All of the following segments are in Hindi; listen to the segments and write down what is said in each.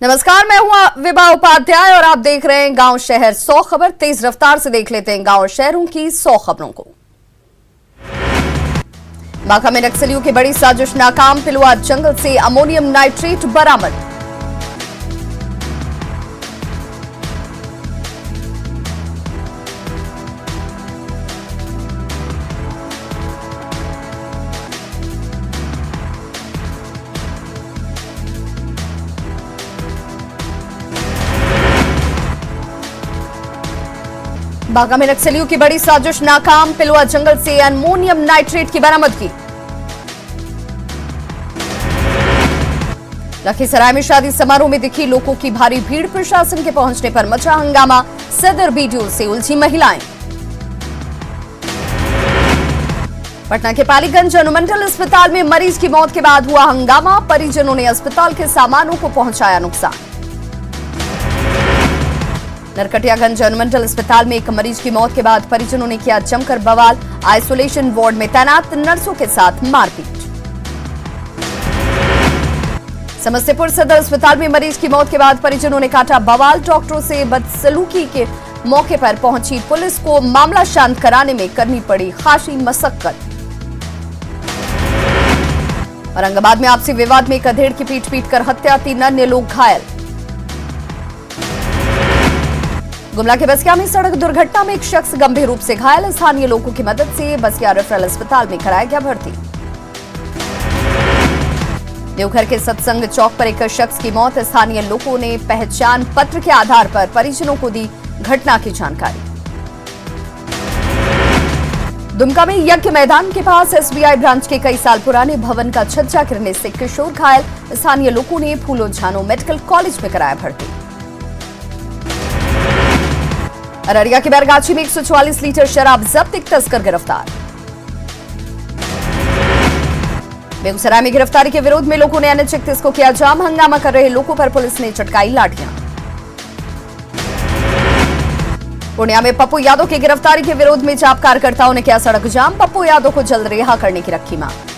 नमस्कार, मैं हूं विभा उपाध्याय और आप देख रहे हैं गांव शहर 100 खबर। तेज रफ्तार से देख लेते हैं गांव और शहरों की 100 खबरों को। बांका में नक्सलियों की बड़ी साजिश नाकाम, पिलुआ जंगल से अमोनियम नाइट्रेट बरामद। बांका में नक्सलियों की बड़ी साजिश नाकाम, पिलुआ जंगल से अमोनियम नाइट्रेट की बरामद की। लखीसराय में शादी समारोह में दिखी लोगों की भारी भीड़, प्रशासन के पहुंचने पर मचा हंगामा, सदर बीडीओ से उलझी महिलाएं। पटना के पालीगंज अनुमंडल अस्पताल में मरीज की मौत के बाद हुआ हंगामा, परिजनों ने अस्पताल के सामानों को पहुंचाया नुकसान। नरकटियागंज अनुमंडल अस्पताल में एक मरीज की मौत के बाद परिजनों ने किया जमकर बवाल, आइसोलेशन वार्ड में तैनात नर्सों के साथ मारपीट। समस्तीपुर सदर अस्पताल में मरीज की मौत के बाद परिजनों ने काटा बवाल, डॉक्टरों से बदसलूकी के मौके पर पहुंची पुलिस को मामला शांत कराने में करनी पड़ी खासी मशक्कत। औरंगाबाद में आपसी विवाद में एक अधेड़ की पीट कर हत्या, 3 अन्य लोग घायल। गुमला के बसिया में सड़क दुर्घटना में एक शख्स गंभीर रूप से घायल, स्थानीय लोगों की मदद से बसिया रेफरल अस्पताल में कराया गया भर्ती। देवघर के सत्संग चौक पर एक शख्स की मौत, स्थानीय लोगों ने पहचान पत्र के आधार पर परिजनों को दी घटना की जानकारी। दुमका में यज्ञ मैदान के पास एसबीआई ब्रांच के कई साल पुराने भवन का छज्जा गिरने से किशोर घायल, स्थानीय लोगों ने फूलो झानो मेडिकल कॉलेज में कराया भर्ती। अररिया के बैरगाछी में 144 लीटर शराब जब्त, एक तस्कर गिरफ्तार। बेगूसराय में गिरफ्तारी के विरोध में लोगों ने NH-31 को किया जाम, हंगामा कर रहे लोगों पर पुलिस ने चटकाई लाठियां। पूर्णिया में पप्पू यादव की गिरफ्तारी के विरोध में चाप कार्यकर्ताओं ने किया सड़क जाम, पप्पू यादव को जल्द रिहा करने की रखी मांग।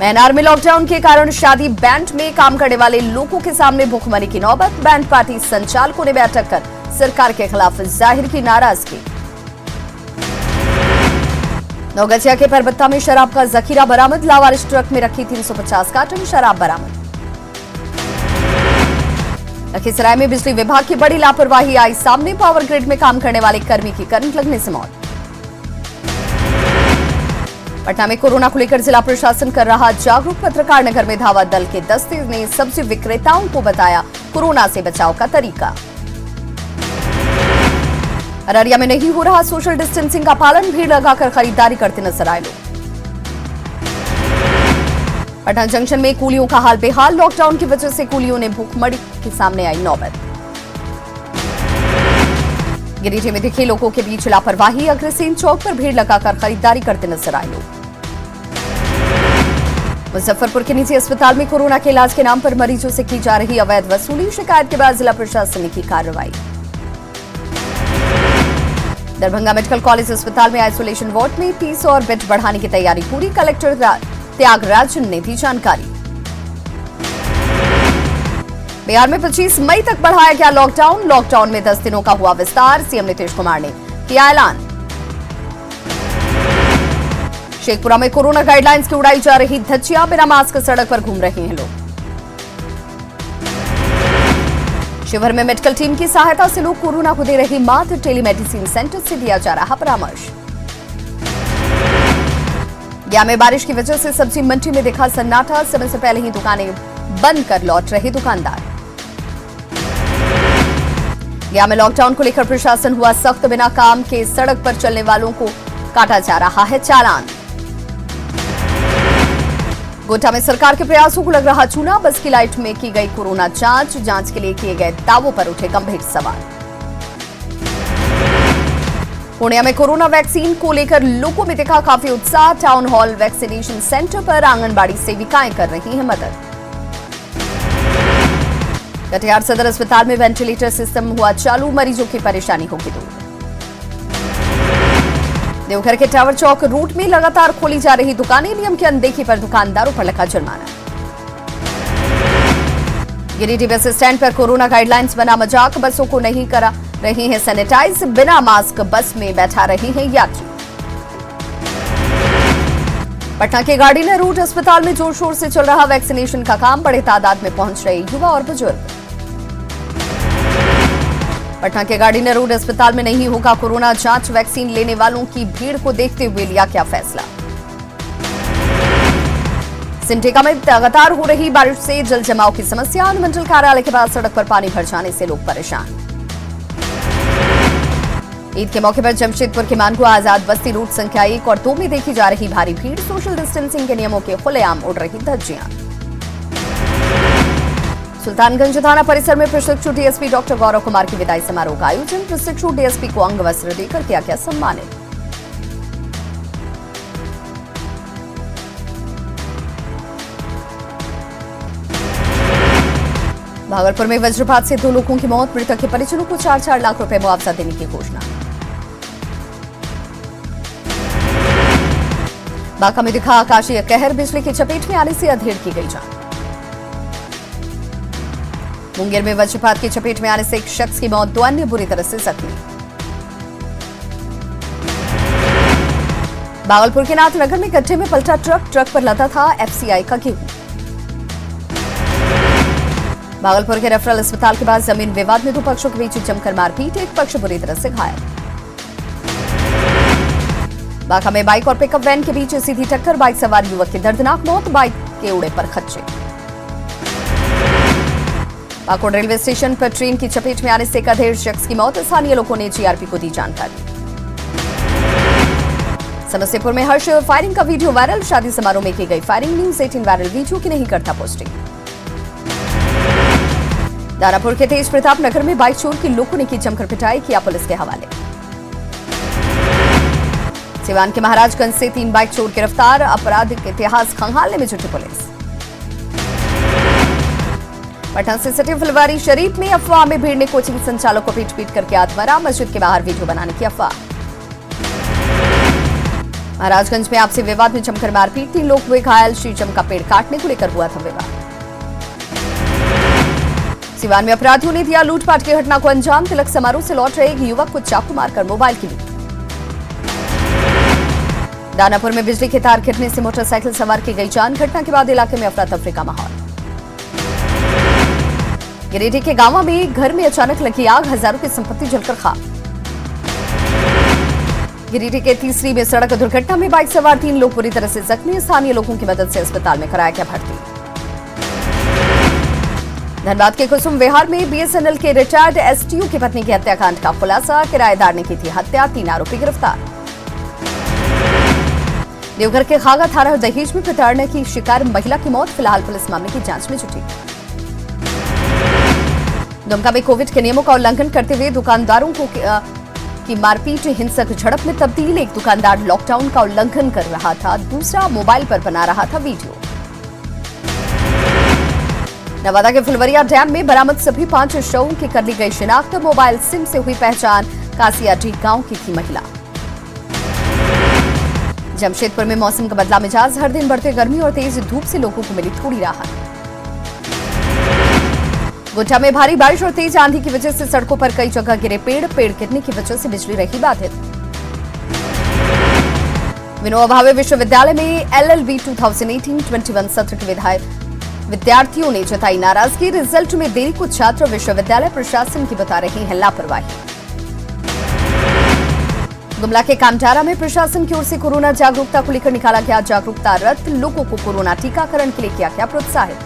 मैनार में लॉकडाउन के कारण शादी बैंड में काम करने वाले लोगों के सामने भूखमरी की नौबत, बैंड पार्टी संचालकों ने बैठक कर सरकार के खिलाफ जाहिर की नाराजगी। नौगछिया के परबत्ता में शराब का जखीरा बरामद, लावारिस ट्रक में रखी 350 कार्टन शराब बरामद। लखीसराय में बिजली विभाग की बड़ी लापरवाही आई सामने, पावर ग्रिड में काम करने वाले कर्मी की करंट लगने से मौत। पटना में कोरोना को लेकर जिला प्रशासन कर रहा जागरूक, पत्रकार नगर में धावा दल के दस्ते ने सब्जी विक्रेताओं को बताया कोरोना से बचाव का तरीका। अररिया में नहीं हो रहा सोशल डिस्टेंसिंग का पालन, भीड़ लगाकर खरीदारी करते नजर आए लोग। पटना जंक्शन में कूलियों का हाल बेहाल, लॉकडाउन की वजह से कूलियों ने भूखमरी के सामने आई नौबत। गिरिडीह में दिखे लोगों के बीच लापरवाही, अग्रसेन चौक पर भीड़ लगाकर खरीदारी करते नजर आए लोग। मुजफ्फरपुर के निजी अस्पताल में कोरोना के इलाज के नाम पर मरीजों से की जा रही अवैध वसूली, शिकायत के बाद जिला प्रशासन ने की कार्रवाई। दरभंगा मेडिकल कॉलेज अस्पताल में आइसोलेशन वार्ड में 30 और बेड बढ़ाने की तैयारी पूरी, कलेक्टर त्यागराजन ने दी जानकारी। बिहार में 25 मई तक बढ़ाया गया लॉकडाउन, लॉकडाउन में 10 दिनों का हुआ विस्तार, सीएम नीतीश कुमार ने किया ऐलान। शेखपुरा में कोरोना गाइडलाइंस की उड़ाई जा रही धज्जियां, बिना मास्क सड़क पर घूम रहे हैं लोग। शिवहर में मेडिकल टीम की सहायता से लोग कोरोना को दे रही मात, टेलीमेडिसिन सेंटर से दिया जा रहा परामर्श। गया में बारिश की वजह से सब्जी मंडी में दिखा सन्नाटा, समय से पहले ही दुकानें बंद कर लौट रहे दुकानदार। गया में लॉकडाउन को लेकर प्रशासन हुआ सख्त, बिना काम के सड़क पर चलने वालों को काटा जा रहा है चालान। गोड्डा में सरकार के प्रयासों को लग रहा चूना, बस की लाइट में की गई कोरोना जांच के लिए किए गए दावों पर उठे गंभीर सवाल। पूर्णिया में कोरोना वैक्सीन को लेकर लोगों में दिखा काफी उत्साह, टाउन हॉल वैक्सीनेशन सेंटर पर आंगनबाड़ी सेविकाएं कर रही हैं मदद। कटिहार सदर अस्पताल में वेंटिलेटर सिस्टम हुआ चालू, मरीजों की परेशानी होगी दूर। देवघर के टावर चौक रूट में लगातार खोली जा रही दुकानें, नियम की अनदेखी पर दुकानदारों पर लगा जुर्माना। गिरिडीह बस स्टैंड पर कोरोना गाइडलाइंस बना मजाक, बसों को नहीं करा रही है सैनिटाइज, बिना मास्क बस में बैठा रहे हैं यात्री। पटना के गार्डिनर रूट अस्पताल में जोर शोर से चल रहा वैक्सीनेशन का काम, बड़े तादाद में पहुंच रहे युवा और बुजुर्ग। पटना के गार्डिनर रोड अस्पताल में नहीं होगा कोरोना जांच, वैक्सीन लेने वालों की भीड़ को देखते हुए लिया क्या फैसला। सिमडेगा में लगातार हो रही बारिश से जल जमाव की समस्या, अनुमंडल कार्यालय के पास सड़क पर पानी भर जाने से लोग परेशान। ईद के मौके पर जमशेदपुर के मानगो आजाद बस्ती रूट संख्या 1 और 2 में देखी जा रही भारी भीड़, सोशल डिस्टेंसिंग के नियमों के खुलेआम उड़ रही धज्जियां। सुल्तानगंज थाना परिसर में प्रशिक्षु डीएसपी डॉक्टर गौरव कुमार की विदाई समारोह का आयोजन, प्रशिक्षु डीएसपी को अंग वस्त्र देकर किया गया सम्मानित। भागलपुर में वज्रपात से 2 लोगों की मौत, मृतक के परिजनों को 4-4 लाख रुपए मुआवजा देने की घोषणा। बांका में दिखा आकाशीय कहर, बिजली की चपेट में आने से अधेड़ की गई जान। मुंगेर में वज्रपात की चपेट में आने से एक शख्स की मौत, 2 अन्य बुरी तरह से जख्मी। भागलपुर के नाथनगर में गड्ढे में पलटा ट्रक पर लदा था एफसीआई का गेहूं। भागलपुर के रेफरल अस्पताल के पास जमीन विवाद में 2 पक्षों के बीच जमकर मारपीट, एक पक्ष बुरी तरह से घायल। बांका में बाइक और पिकअप वैन के बीच सीधी टक्कर, बाइक सवार युवक की दर्दनाक मौत, बाइक के उड़े पर खच्चे। पाकुड़ रेलवे स्टेशन पर ट्रेन की चपेट में आने से एक अधेड़ शख्स की मौत, स्थानीय लोगों ने जीआरपी को दी जानकारी। समस्तीपुर में हर्ष फायरिंग का वीडियो वायरल, शादी समारोह में की गई फायरिंग, न्यूज 18 वायरल वीडियो की नहीं करता पोस्टिंग। दानापुर के तेज प्रताप नगर में बाइक चोर की लोगों ने की जमकर पिटाई, किया पुलिस के हवाले। सिवान के महाराजगंज से 3 बाइक चोर गिरफ्तार, आपराधिक इतिहास खंगालने में जुटी पुलिस। पटना से सटे फुलवारी शरीफ में अफवाह में भीड़ ने कोचिंग संचालक को पीट कर किया आत्महत्या, मस्जिद के बाहर वीडियो बनाने की अफवाह। महाराजगंज में आपसी विवाद में जमकर मारपीट, 3 लोग हुए घायल, शीशम का पेड़ काटने को लेकर हुआ था विवाद। सिवान में अपराधियों ने दिया लूटपाट की घटना को अंजाम, तिलक समारोह से लौट रहे एक युवक को चाकू मारकर मोबाइल की लूट। दानापुर में बिजली के तार गिरने से मोटरसाइकिल सवार की गई जान, घटना के बाद इलाके में अफरा तफरी का माहौल। गिरिडीह के गांव में घर में अचानक लगी आग, हजारों की संपत्ति जलकर खाक। गिरिडीह के तीसरी में सड़क दुर्घटना में बाइक सवार 3 लोग बुरी तरह से जख्मी, स्थानीय लोगों की मदद से अस्पताल में कराया गया भर्ती। धनबाद के कुसुम विहार में बीएसएनएल के रिटायर्ड एसटीओ की पत्नी की हत्याकांड का खुलासा, किराएदार ने की थी हत्या, 3 आरोपी गिरफ्तार। देवघर के खागा थाना दहेज में प्रताड़ना की शिकार महिला की मौत, फिलहाल पुलिस मामले की जांच में जुटी। दुमका में कोविड के नियमों का उल्लंघन करते हुए दुकानदारों की मारपीट हिंसक झड़प में तब्दील, एक दुकानदार लॉकडाउन का उल्लंघन कर रहा था, दूसरा मोबाइल पर बना रहा था वीडियो। नवादा के फुलवरिया डैम में बरामद सभी 5 शवों की कर ली गई शिनाख्त, मोबाइल सिम से हुई पहचान, कासियाडी गांव की थी महिला। जमशेदपुर में मौसम का बदला मिजाज, हर दिन बढ़ते गर्मी और तेज धूप से लोगों को मिली थोड़ी राहत। गोड्डा में भारी बारिश और तेज आंधी की वजह से सड़कों पर कई जगह गिरे पेड़ गिरने की वजह से बिजली रही बाधित। विनोबा भावे विश्वविद्यालय में एलएलबी 2018-21 सत्र के विद्यार्थियों ने जताई नाराजगी, रिजल्ट में देरी को छात्र विश्वविद्यालय प्रशासन की बता रही है लापरवाही। गुमला के कामटारा में प्रशासन की ओर से कोरोना जागरूकता को लेकर निकाला गया जागरूकता रथ, लोगों को कोरोना टीकाकरण के लिए किया गया प्रोत्साहित।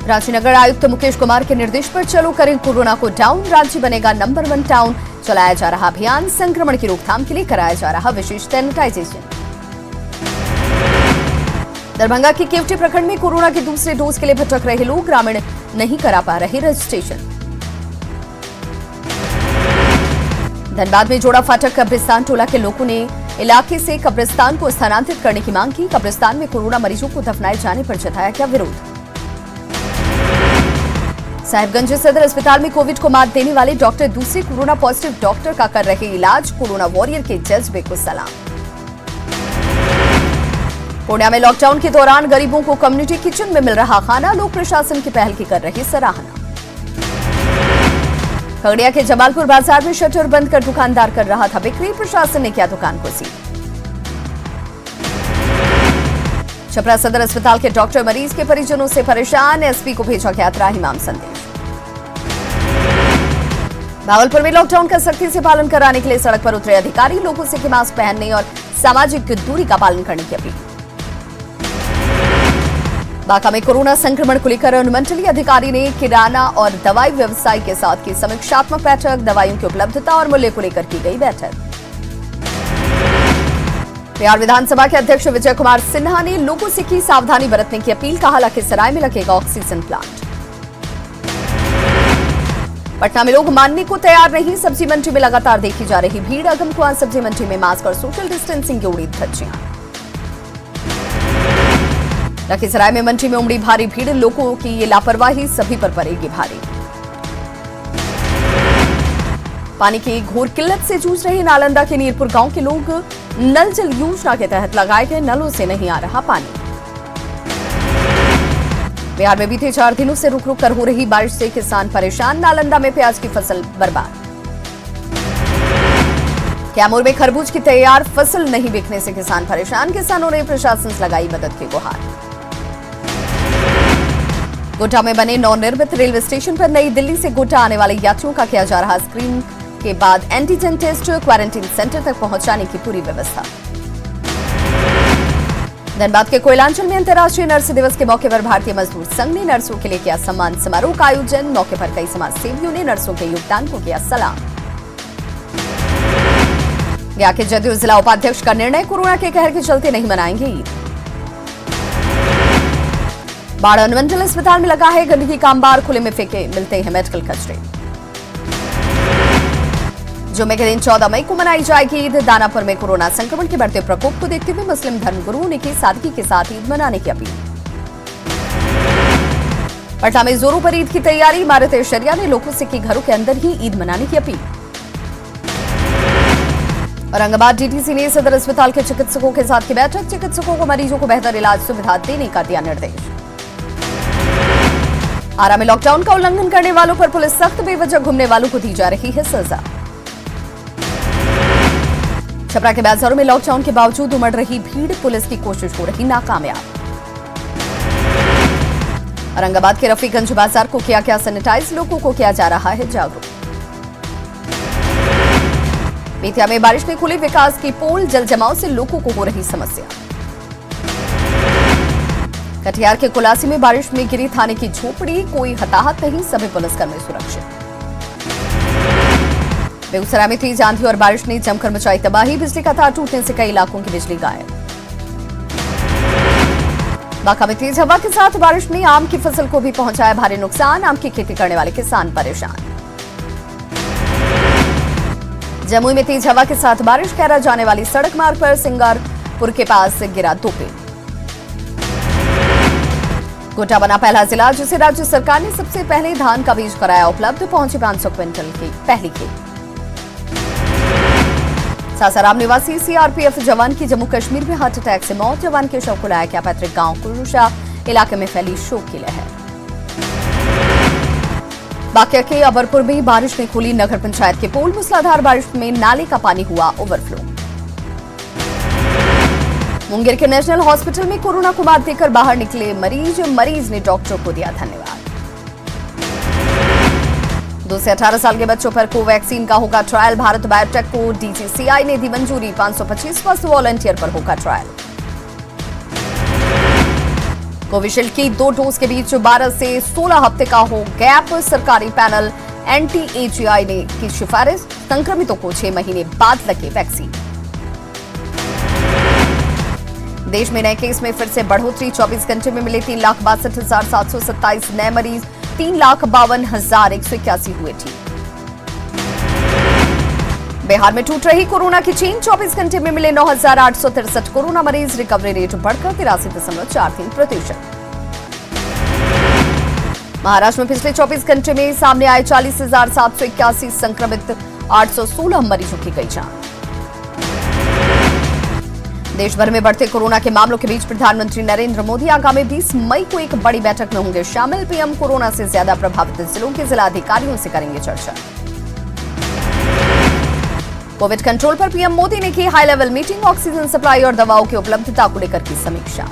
रांची नगर आयुक्त मुकेश कुमार के निर्देश पर चलो करें कोरोना को डाउन, रांची बनेगा नंबर 1 टाउन, चलाया जा रहा अभियान, संक्रमण की रोकथाम के लिए कराया जा रहा विशेष सैनिटाइजेशन। दरभंगा के केवटी प्रखंड में कोरोना के दूसरे डोज के लिए भटक रहे लोग, ग्रामीण नहीं करा पा रहे रजिस्ट्रेशन। धनबाद में जोड़ा फाटक कब्रिस्तान टोला के लोगों ने इलाके से कब्रिस्तान को स्थानांतरित करने की मांग की, कब्रिस्तान में कोरोना मरीजों को दफनाए जाने पर जताया गया विरोध। साहिबगंज सदर अस्पताल में कोविड को मात देने वाले डॉक्टर दूसरे कोरोना पॉजिटिव डॉक्टर का कर रहे इलाज, कोरोना वॉरियर के जज्बे को सलाम। पूर्णिया में लॉकडाउन के दौरान गरीबों को कम्युनिटी किचन में मिल रहा खाना, लोग प्रशासन की पहल की कर रही सराहना। खगड़िया के जमालपुर बाजार में शटर बंद कर दुकानदार कर रहा था बिक्री, प्रशासन ने किया दुकान को सील। छपरा सदर अस्पताल के डॉक्टर मरीज के परिजनों से परेशान, एसपी को भेजा गया त्राहिमाम संदेश। भागलपुर में लॉकडाउन का सख्ती से पालन कराने के लिए सड़क पर उतरे अधिकारी, लोगों से कि मास्क पहनने और सामाजिक दूरी का पालन करने की अपील। बांका में कोरोना संक्रमण को लेकर अनुमंडलीय अधिकारी ने किराना और दवाई व्यवसायी के साथ की समीक्षात्मक बैठक, दवाइयों की उपलब्धता और मूल्य को लेकर की गई बैठक। बिहार विधानसभा के अध्यक्ष विजय कुमार सिन्हा ने लोगों से की सावधानी बरतने की अपील, कहा लखीसराय में लगेगा ऑक्सीजन प्लांट। पटना में लोग मानने को तैयार नहीं, सब्जी मंडी में लगातार देखी जा रही भीड़, अगमकुआं सब्जी मंडी में मास्क और सोशल डिस्टेंसिंग की उड़ी धज्जियां। लखीसराय में मंडी में उमड़ी भारी भीड़, लोगों की ये लापरवाही सभी पर पड़ेगी भारी। पानी की घोर किल्लत से जूझ रहे नालंदा के नीरपुर गांव के लोग नल जल योजना के तहत लगाए गए नलों से नहीं आ रहा पानी। बिहार में बीते 4 दिनों से रुक रुक कर हो रही बारिश से किसान परेशान, नालंदा में प्याज की फसल बर्बाद। कैमूर में खरबूज की तैयार फसल नहीं बिकने से किसान परेशान, किसानों ने प्रशासन से लगाई मदद की गुहार। गोड्डा में बने नवनिर्मित रेलवे स्टेशन पर नई दिल्ली से गोड्डा आने वाले यात्रियों का किया जा रहा स्क्रीनिंग के बाद एंटीजन टेस्ट, क्वारंटीन सेंटर तक पहुंचाने की पूरी व्यवस्था। धनबाद के कोयलांचल में अंतर्राष्ट्रीय नर्स दिवस के मौके पर भारतीय मजदूर संघ ने नर्सों के लिए किया सम्मान समारोह का आयोजन, मौके पर कई समाज सेवियों ने नर्सों के योगदान को किया सलाम। गया के जदयू जिला उपाध्यक्ष का निर्णय, कोरोना के कहर के चलते नहीं मनाएंगे ईद। बाढ़ अनुमंडल अस्पताल में लगा है गंदगी का अंबार, खुले में फेंके मिलते हैं मेडिकल कचरे। जुम्मे के दिन 14 मई को मनाई जाएगी ईद, दानापुर में कोरोना संक्रमण के बढ़ते प्रकोप को देखते हुए मुस्लिम धर्मगुरुओं ने की सादगी के साथ ईद मनाने की अपील। पटना में जोरों पर ईद की तैयारी, इमारत शरिया ने लोगों से की घरों के अंदर ही ईद मनाने की अपील। औरंगाबाद डीटीसी ने सदर अस्पताल के चिकित्सकों के साथ की बैठक, चिकित्सकों को मरीजों को बेहतर इलाज सुविधा देने का दिया निर्देश। आरा में लॉकडाउन का उल्लंघन करने वालों पर पुलिस सख्त, बेवजह घूमने वालों को दी जा रही है सजा। छपरा के बाजारों में लॉकडाउन के बावजूद उमड़ रही भीड़, पुलिस की कोशिश हो रही नाकामयाब। औरंगाबाद के रफीगंज बाजार को किया गया सैनिटाइज, लोगों को किया जा रहा है जागरूक। बेतिया में बारिश में खुली विकास की पोल, जल जमाव से लोगों को हो रही समस्या। कटिहार के कुलासी में बारिश में गिरी थाने की झोपड़ी, कोई हताहत नहीं, सभी पुलिसकर्मी सुरक्षित। बेगूसराय में तेज आंधी और बारिश ने जमकर मचाई तबाही, बिजली का तार टूटने से कई इलाकों की बिजली गायब। बांका में तेज हवा के साथ बारिश ने आम की फसल को भी पहुंचाया भारी नुकसान, आम की खेती करने वाले किसान परेशान। जमुई में तेज हवा के साथ बारिश, कैरा जाने वाली सड़क मार्ग पर सिंगारपुर के पास गिरा 2 पेड़। गोड्डा बना पहला जिला जिसे राज्य सरकार ने सबसे पहले धान का बीज कराया उपलब्ध, पहुंची 500 क्विंटल की पहली खेत। सासाराम निवासी सीआरपीएफ जवान की जम्मू कश्मीर में हार्ट अटैक से मौत, जवान के शव को लाया गया पैतृक गांव कुरुशा, इलाके में फैली शोक की लहर। बांका के अबरपुर में बारिश में खुली नगर पंचायत के पोल, मूसलाधार बारिश में नाले का पानी हुआ ओवरफ्लो। मुंगेर के नेशनल हॉस्पिटल में कोरोना को मात देकर बाहर निकले मरीज ने डॉक्टर को दिया धन्यवाद। 2 से 18 साल के बच्चों पर कोवैक्सीन का होगा ट्रायल, भारत बायोटेक को डीजीसीआई ने दी मंजूरी, 525 स्वस्थ वॉलंटियर पर होगा ट्रायल। कोविशील्ड की 2 डोज के बीच 12 से 16 हफ्ते का हो गैप, सरकारी पैनल एनटीएजीआई ने की सिफारिश, संक्रमितों को 6 महीने बाद लगे वैक्सीन। देश में नए केस में फिर से बढ़ोतरी, 24 घंटे में मिले 3,62,727 नए मरीज, 3,52,181 हुए ठीक। बिहार में टूट रही कोरोना की चेन, 24 घंटे में मिले 9,863 कोरोना मरीज, रिकवरी रेट बढ़कर 83.43%। महाराष्ट्र में पिछले 24 घंटे में सामने आए 40,781 संक्रमित, 816 मरीजों की गई जान। देश भर में बढ़ते कोरोना के मामलों के बीच प्रधानमंत्री नरेंद्र मोदी आगामी 20 मई को एक बड़ी बैठक में होंगे शामिल। पीएम कोरोना से ज्यादा प्रभावित जिलों के जिलाधिकारियों से करेंगे चर्चा। कोविड कंट्रोल पर पीएम मोदी ने की high level meeting, oxygen supply और दवाओं की उपलब्धता को लेकर की समीक्षा।